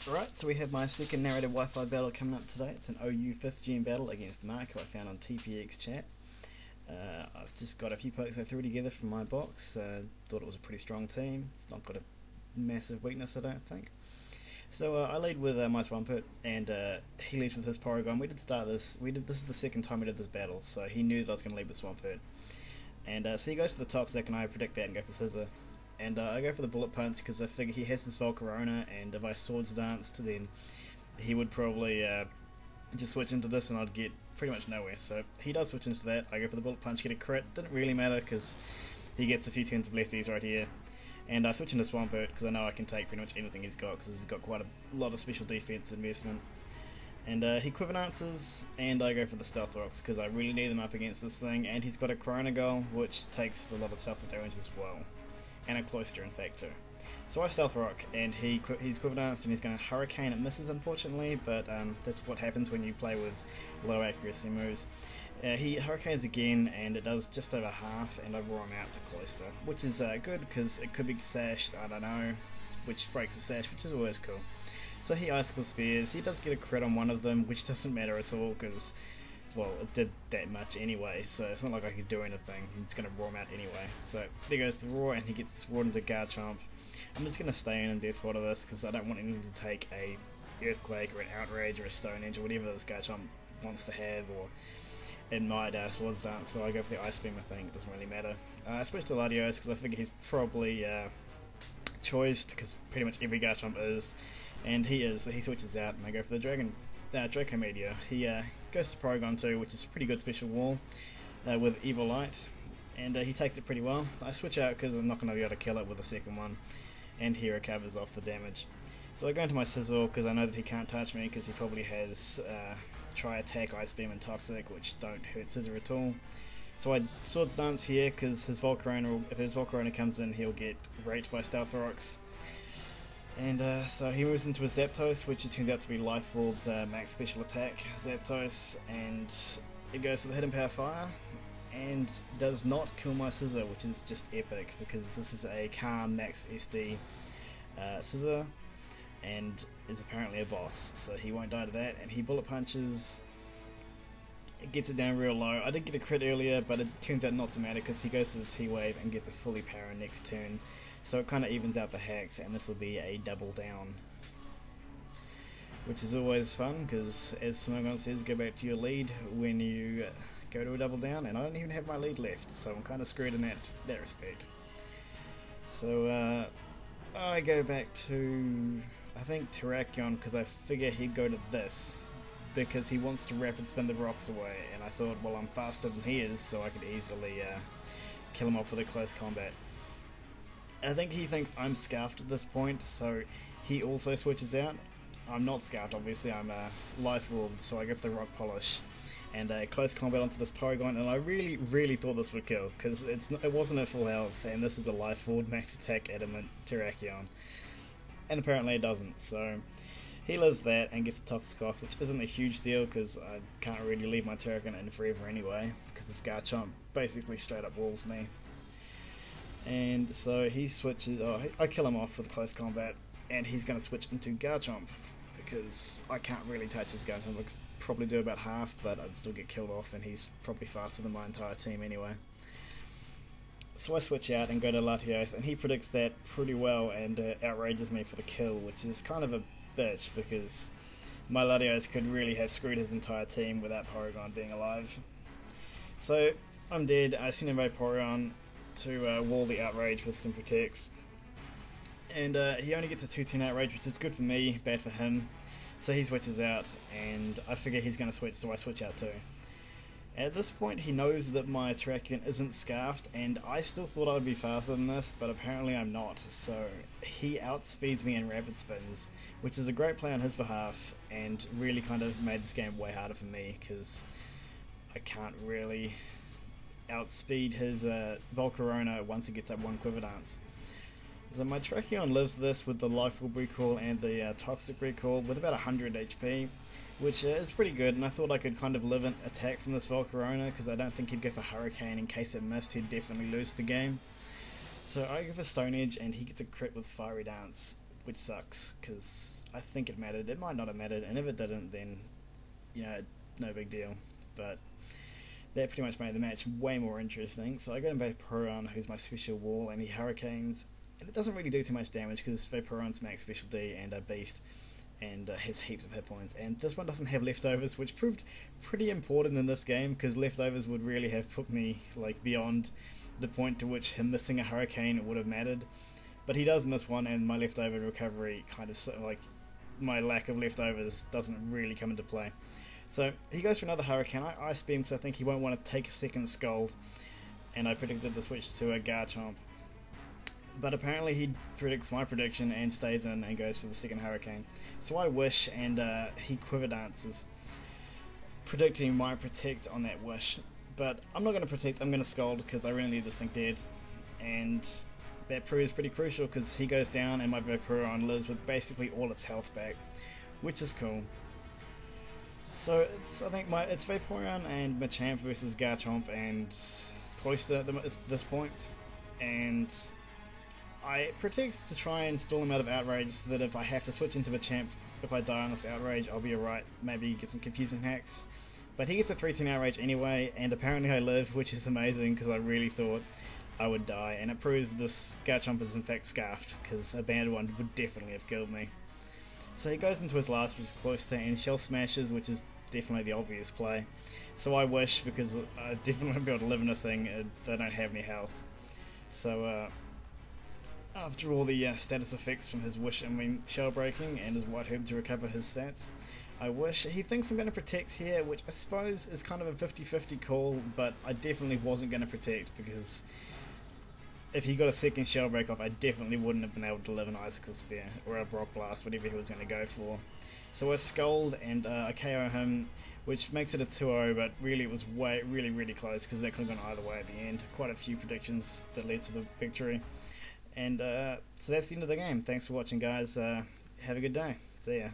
Right, so we have my second narrated Wi-Fi battle coming up today. It's an OU 5th gen battle against Mark, who I found on TPX chat. I've just got a few pokes I threw together from my box. Thought it was a pretty strong team. It's not got a massive weakness, I don't think. So I lead with my Swampert, and he leads with his Porygon. We did start this. This is the second time we did this battle, so he knew that I was going to lead with Swampert. And so he goes for the Toxic, and I predict that and go for Scissor. And I go for the Bullet Punch because I figure he has his Volcarona, and if I Swords Danced, then he would probably just switch into this and I'd get pretty much nowhere. So he does switch into that. I go for the Bullet Punch, get a crit. Didn't really matter because he gets a few turns of lefties right here. And I switch into Swampert because I know I can take pretty much anything he's got because he's got quite a lot of special defense investment. And he Quiver Dances, and I go for the Stealth Rocks because I really need them up against this thing. And he's got a Corona Goal, which takes a lot of Stealth damage as well. And a Cloister in fact too. So I Stealth Rock, and he's Quiver Danced, and he's going to Hurricane. It misses unfortunately, but that's what happens when you play with low accuracy moves. He Hurricanes again, and it does just over half, and I roar him out to Cloister, which is good because it could be sashed, I don't know, which breaks the sash, which is always cool. So he Icicle Spears. He does get a crit on one of them, which doesn't matter at all because, well, it did that much anyway, so it's not like I could do anything. He's going to roar him out anyway. So there goes the roar, and he gets roared into Garchomp. I'm just going to stay in and Death Water this because I don't want anything to take a Earthquake or an Outrage or a Stone Edge or whatever this Garchomp wants to have, or it might Swords Dance, so I go for the Ice Beam. I think it doesn't really matter. I switch to Latios because I figure he's probably choiced because pretty much every Garchomp is, and he is, so he switches out, and I go for the Draco Meteor. He goes to Porygon 2, which is a pretty good special wall with Evil Light, and he takes it pretty well. I switch out because I'm not going to be able to kill it with the second one, and he recovers off the damage. So I go into my Sizzle because I know that he can't touch me because he probably has Tri Attack, Ice Beam, and Toxic, which don't hurt Scissor at all. So I Swords Dance here because his Volcarona, if his Volcarona comes in, he'll get raped by Stealth Rocks. And so he moves into a Zapdos, which it turns out to be Life Orb max special attack Zapdos, and it goes to the Hidden Power Fire, and does not kill my Scissor, which is just epic because this is a Calm max SD Scissor, and is apparently a boss, so he won't die to that. And he Bullet Punches, it gets it down real low. I did get a crit earlier, but it turns out not to matter because he goes to the T-Wave and gets a fully power next turn. So it kind of evens out the hacks, and this will be a double down, which is always fun because, as Smogon says, go back to your lead when you go to a double down, and I don't even have my lead left, so I'm kind of screwed in that respect. So I go back to, I think, Terrakion because I figure he'd go to this because he wants to rapid spin the rocks away, and I thought, well, I'm faster than he is, so I could easily kill him off with a close combat. I think he thinks I'm Scarfed at this point, so he also switches out. I'm not Scarfed, obviously, I'm Life Orbed, so I go for the Rock Polish and close combat onto this Porygon, and I really thought this would kill, because it wasn't at full health, and this is a Life Orb max attack Adamant Terrakion, and apparently it doesn't, so he lives that and gets the Toxic off, which isn't a huge deal, because I can't really leave my Terrakion in forever anyway, because this Garchomp basically straight up walls me. And so he switches, I kill him off with close combat, and he's going to switch into Garchomp, because I can't really touch his Garchomp. I could probably do about half, but I'd still get killed off, and he's probably faster than my entire team anyway. So I switch out and go to Latios, and he predicts that pretty well, and outrages me for the kill, which is kind of a bitch, because my Latios could really have screwed his entire team without Porygon being alive. So I'm dead. I send him by Porygon to wall the Outrage with some Protects, and he only gets a 2-10 Outrage, which is good for me, bad for him, so he switches out, and I figure he's going to switch, so I switch out too. At this point he knows that my Terrakion isn't Scarfed, and I still thought I would be faster than this, but apparently I'm not, so he outspeeds me in Rapid Spins, which is a great play on his behalf, and really kind of made this game way harder for me, because I can't really outspeed his Volcarona once he gets that one Quiver Dance. So my Terrakion lives this with the Life Orb Recall and the Toxic Recall with about 100 HP, which is pretty good, and I thought I could kind of live an attack from this Volcarona because I don't think he'd go for Hurricane. In case it missed, he'd definitely lose the game. So I go for Stone Edge, and he gets a crit with Fiery Dance, which sucks because I think it mattered. It might not have mattered, and if it didn't, then no big deal. But that pretty much made the match way more interesting. So I go to Vaporeon, who's my special wall, and he Hurricanes, and it doesn't really do too much damage because Vaporeon's max special D and a beast, and has heaps of hit points. And this one doesn't have leftovers, which proved pretty important in this game because leftovers would really have put me like beyond the point to which him missing a Hurricane would have mattered. But he does miss one, and my leftover recovery kind of like my lack of leftovers doesn't really come into play. So he goes for another Hurricane. I Ice Beam because I think he won't want to take a second Scald, and I predicted the switch to a Garchomp. But apparently he predicts my prediction and stays in and goes for the second Hurricane. So I wish, and he Quiver Dances, predicting my Protect on that wish. But I'm not going to Protect, I'm going to Scald because I really need this thing dead. And that proves pretty crucial because he goes down and my Vaporeon lives with basically all its health back, which is cool. So I think it's Vaporeon and Machamp versus Garchomp and Cloyster at this point, and I predict to try and stall him out of Outrage so that if I have to switch into Machamp, if I die on this Outrage, I'll be alright, maybe get some confusing hacks. But he gets a 3-turn Outrage anyway, and apparently I live, which is amazing because I really thought I would die, and it proves this Garchomp is in fact scarfed because a banned one would definitely have killed me. So he goes into his last, which is Cloyster, and Shell Smashes, which is definitely the obvious play. So I wish, because I definitely won't be able to live in a thing if I don't have any health. So after all the status effects from his wish, Shell Breaking and his White Herb to recover his stats, I wish. He thinks I'm going to Protect here, which I suppose is kind of a 50-50 call, but I definitely wasn't going to Protect because if he got a second Shell Break off, I definitely wouldn't have been able to live an Icicle Spear or a Brock Blast, whatever he was going to go for. So I Scold and I KO him, which makes it a 2-0, but really it was really close because that could have gone either way at the end. Quite a few predictions that led to the victory. And so that's the end of the game. Thanks for watching, guys. Have a good day. See ya.